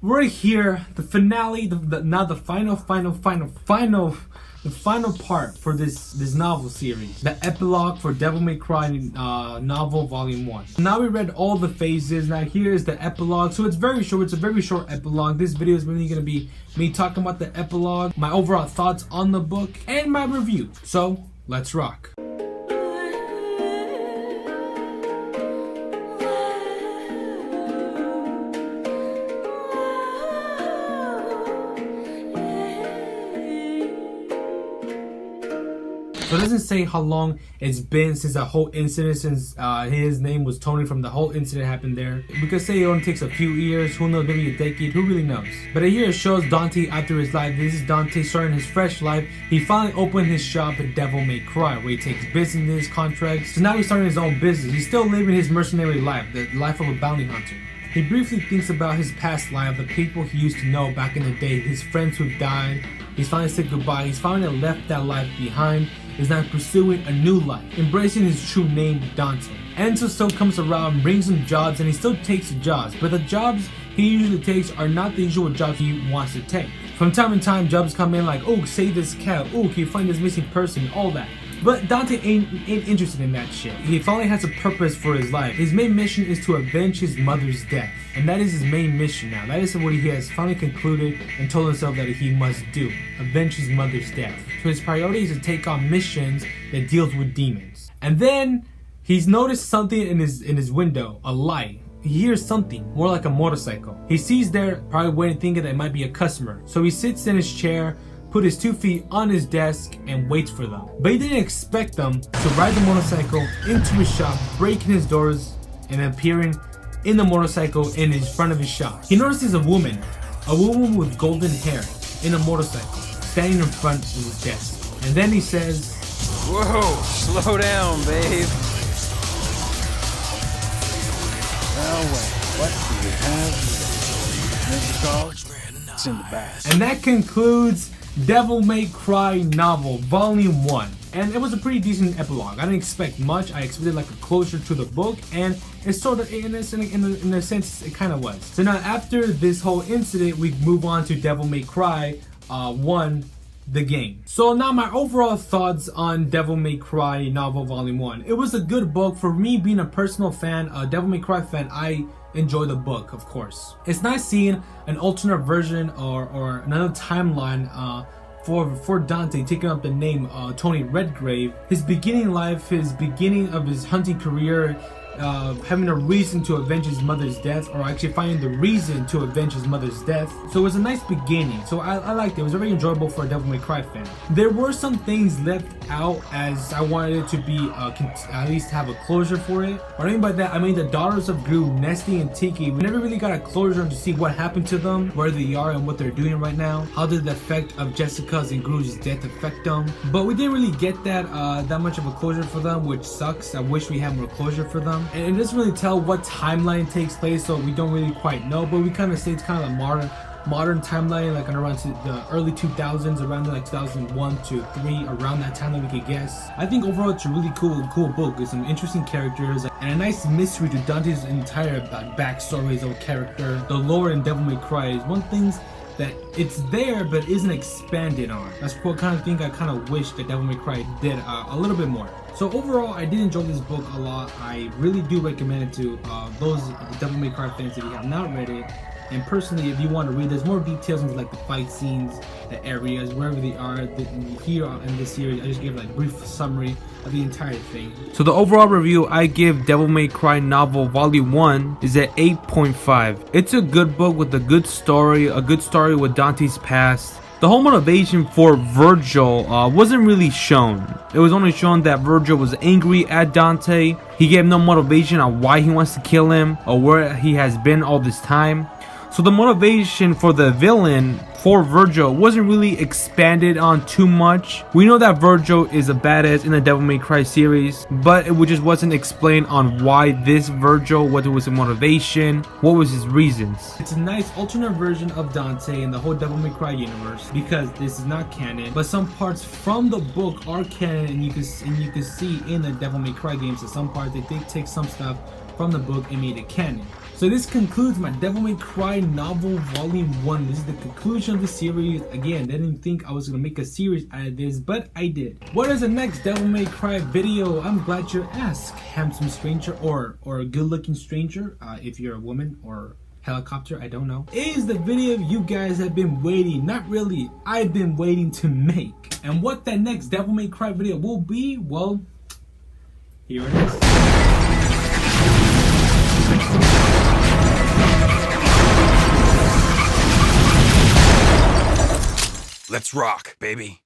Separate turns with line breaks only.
we're here, the finale, the final part for this novel series, the epilogue for Devil May Cry novel Volume 1. Now we read all the phases. Now here is the epilogue. So it's very short. It's a very short epilogue. This video is really gonna be me talking about the epilogue, my overall thoughts on the book, and my review. So let's rock. So it doesn't say how long it's been since the whole incident, since his name was Tony, from the whole incident happened there. We could say it only takes a few years, who knows, maybe a decade, who really knows. But here it shows Dante after his life. This is Dante starting his fresh life. He finally opened his shop at Devil May Cry, where he takes business contracts. So now he's starting his own business. He's still living his mercenary life, the life of a bounty hunter. He briefly thinks about his past life, the people he used to know back in the day, his friends who died. He's finally said goodbye. He's finally left that life behind. Is now pursuing a new life, embracing his true name, Dante. Enzo still comes around, brings him jobs, and he still takes the jobs, but the jobs he usually takes are not the usual jobs he wants to take. From time to time, jobs come in like, oh, save this cat, oh, can you find this missing person, all that. But Dante ain't interested in that shit. He finally has a purpose for his life. His main mission is to avenge his mother's death. And that is his main mission now. That is what he has finally concluded and told himself that he must do. Avenge his mother's death. So his priority is to take on missions that deals with demons. And then he's noticed something in his window, a light. He hears something, more like a motorcycle. He sees there, probably waiting, thinking that it might be a customer. So he sits in his chair, put his 2 feet on his desk, and waits for them. But he didn't expect them to ride the motorcycle into his shop, breaking his doors and appearing in the motorcycle in front of his shop. He notices a woman with golden hair in a motorcycle, standing in front of his desk. And then he says,
"Whoa, slow down, babe. Well, what do you have here? It's in the back."
And that concludes Devil May Cry novel Volume 1. And it was a pretty decent epilogue. I didn't expect much. I expected like a closure to the book, and it sort of, in a sense, it kind of was. So now after this whole incident, we move on to Devil May Cry 1, the game. So now my overall thoughts on Devil May Cry novel Volume 1. It was a good book. For me, being a personal fan, a Devil May Cry fan, I enjoy the book, of course. It's nice seeing an alternate version or another timeline for Dante taking up the name Tony Redgrave. His beginning life, his beginning of his hunting career, having a reason to avenge his mother's death, or actually finding the reason to avenge his mother's death. So it was a nice beginning. So I liked it. It was very enjoyable for a Devil May Cry fan. There were some things left out, as I wanted it to be at least have a closure for it. What I mean by that, I mean the daughters of Gru, Nesty and Tiki. We never really got a closure to see what happened to them, where they are and what they're doing right now. How did the effect of Jessica's and Gru's death affect them? But we didn't really get that much of a closure for them, which sucks. I wish we had more closure for them. And it doesn't really tell what timeline takes place, so we don't really quite know, but we kind of say it's kind of a modern timeline, like around the early 2000s, around like 2001 to 3, around that time that we could guess. I think overall it's a really cool book with some interesting characters and a nice mystery to Dante's entire backstory as a character. The lore in Devil May Cry is one thing that it's there but isn't expanded on. That's what kind of thing I kind of wish that Devil May Cry did a little bit more. So overall, I did enjoy this book a lot. I really do recommend it to those Devil May Cry fans if you have not read it. And personally, if you want to read, there's more details into like the fight scenes, the areas, wherever they are. Here in this series, I just gave like a brief summary of the entire thing. So the overall review I give Devil May Cry novel Volume 1 is at 8.5. It's a good book with a good story with Dante's past. The whole motivation for Virgil wasn't really shown. It was only shown that Virgil was angry at Dante. He gave no motivation on why he wants to kill him or where he has been all this time. So the motivation for the villain, for Virgil, wasn't really expanded on too much. We know that Virgil is a badass in the Devil May Cry series, but it just wasn't explained on why this Virgil, what was his motivation, what was his reasons. It's a nice alternate version of Dante in the whole Devil May Cry universe, because this is not canon, but some parts from the book are canon, and you can see in the Devil May Cry games that some parts they did take some stuff from the book and made it canon. So this concludes my Devil May Cry novel volume 1. This is the conclusion of the series. Again, I didn't think I was gonna make a series out of this, but I did. What is the next Devil May Cry video? I'm glad you asked, handsome stranger or a good-looking stranger, if you're a woman, or helicopter, I don't know. Is the video you guys have been waiting, not really, I've been waiting to make. And what that next Devil May Cry video will be, well, here it is.
Let's rock, baby.